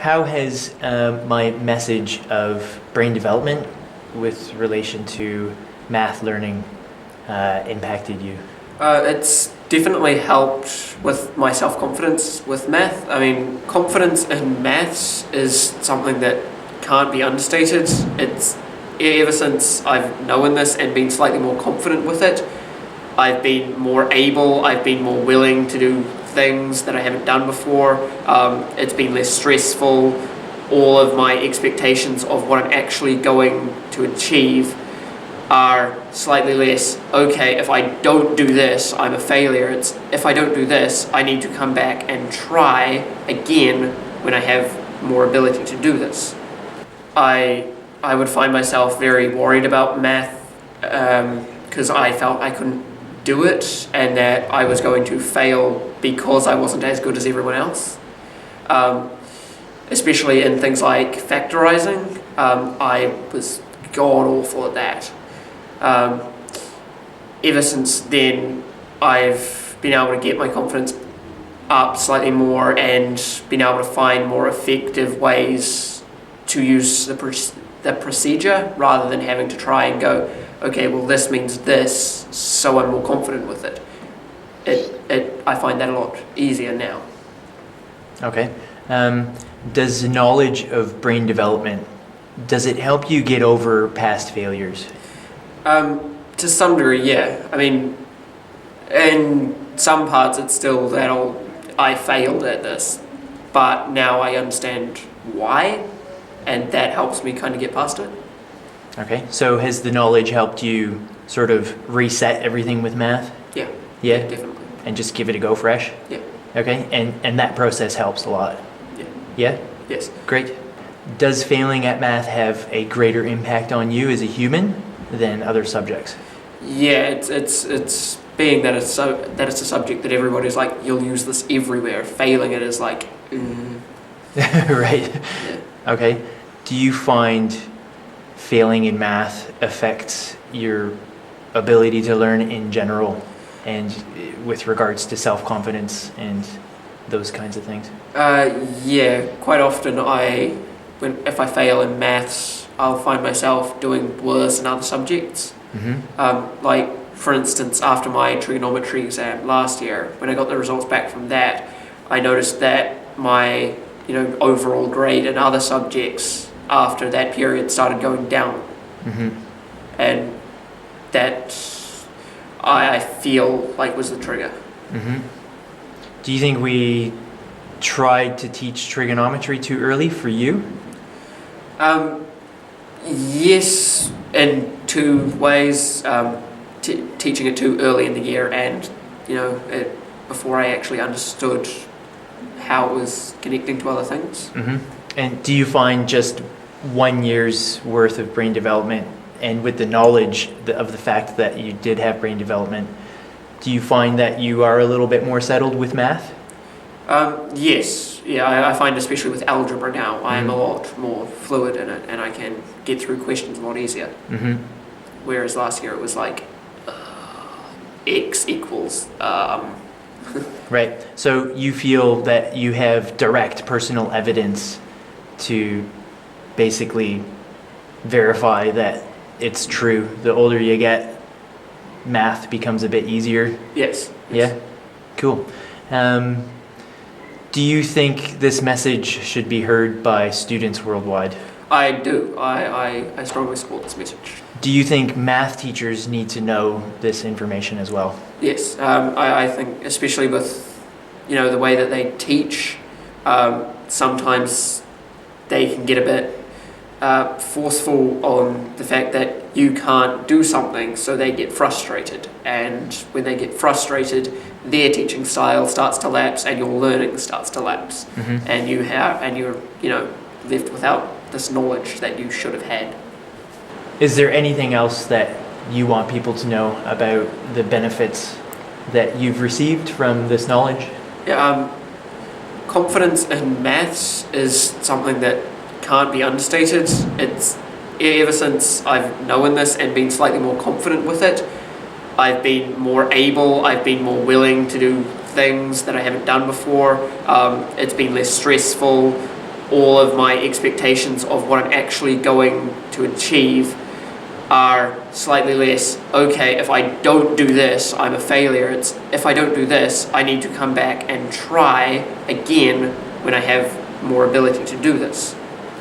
How has my message of brain development with relation to math learning impacted you? It's definitely helped with my self-confidence with math. I mean, confidence in maths is something that can't be understated. It's ever since I've known this and been slightly more confident with it, I've been more able, I've been more willing to do things that I haven't done before. It's been less stressful. All of my expectations of what I'm actually going to achieve are slightly less, okay, if I don't do this, I'm a failure. It's, if I don't do this, I need to come back and try again when I have more ability to do this. I would find myself very worried about math because I felt I couldn't do it and that I was going to fail because I wasn't as good as everyone else. Especially in things like factorizing, I was god awful at that. Ever since then, I've been able to get my confidence up slightly more and been able to find more effective ways to use the procedure rather than having to try and go, okay, well this means this, so I'm more confident with it. I find that a lot easier now. Okay. Does knowledge of brain development, does it help you get over past failures? To some degree, yeah. I mean, in some parts it's still that I failed at this, but now I understand why, and that helps me kind of get past it. Okay, so has the knowledge helped you sort of reset everything with math? Yeah. Yeah? Definitely. And just give it a go fresh? Yeah. Okay, and that process helps a lot? Yeah. Yeah? Yes. Great. Does failing at math have a greater impact on you as a human than other subjects? Yeah, it's being that it's a subject that everybody's like, you'll use this everywhere. Failing it is like, Right. Yeah. Okay. Do you find failing in math affects your ability to learn in general and with regards to self-confidence and those kinds of things? Yeah, quite often if I fail in maths, I'll find myself doing worse in other subjects. Mm-hmm. Like, for instance, after my trigonometry exam last year, when I got the results back from that, I noticed that my overall grade in other subjects after that period started going down. Mm-hmm. And that I feel like was the trigger. Mm-hmm. Do you think we tried to teach trigonometry too early for you? Yes, in two ways. Teaching it too early in the year and, before I actually understood how it was connecting to other things. Mm-hmm. And do you find just 1 year's worth of brain development and with the knowledge of the fact that you did have brain development, do you find that you are a little bit more settled with math? Yes. Yeah, I find especially with algebra now, I am a lot more fluid in it and I can get through questions a lot easier. Mm-hmm. Whereas last year it was like, x equals... Right. So you feel that you have direct personal evidence to basically verify that it's true. The older you get, math becomes a bit easier. Yes. Yeah? Cool. Do you think this message should be heard by students worldwide? I do. I strongly support this message. Do you think math teachers need to know this information as well? Yes. I think especially with, the way that they teach, sometimes they can get a bit forceful on the fact that you can't do something, so they get frustrated. And when they get frustrated, their teaching style starts to lapse, and your learning starts to lapse, Mm-hmm. and you're left without this knowledge that you should have had. Is there anything else that you want people to know about the benefits that you've received from this knowledge? Yeah, confidence in maths is something that can't be understated. It's ever since I've known this and been slightly more confident with it, I've been more able, I've been more willing to do things that I haven't done before. It's been less stressful. all of my expectations of what I'm actually going to achieve are slightly less, okay, if I don't do this, I'm a failure. It's, if I don't do this, I need to come back and try again when I have more ability to do this.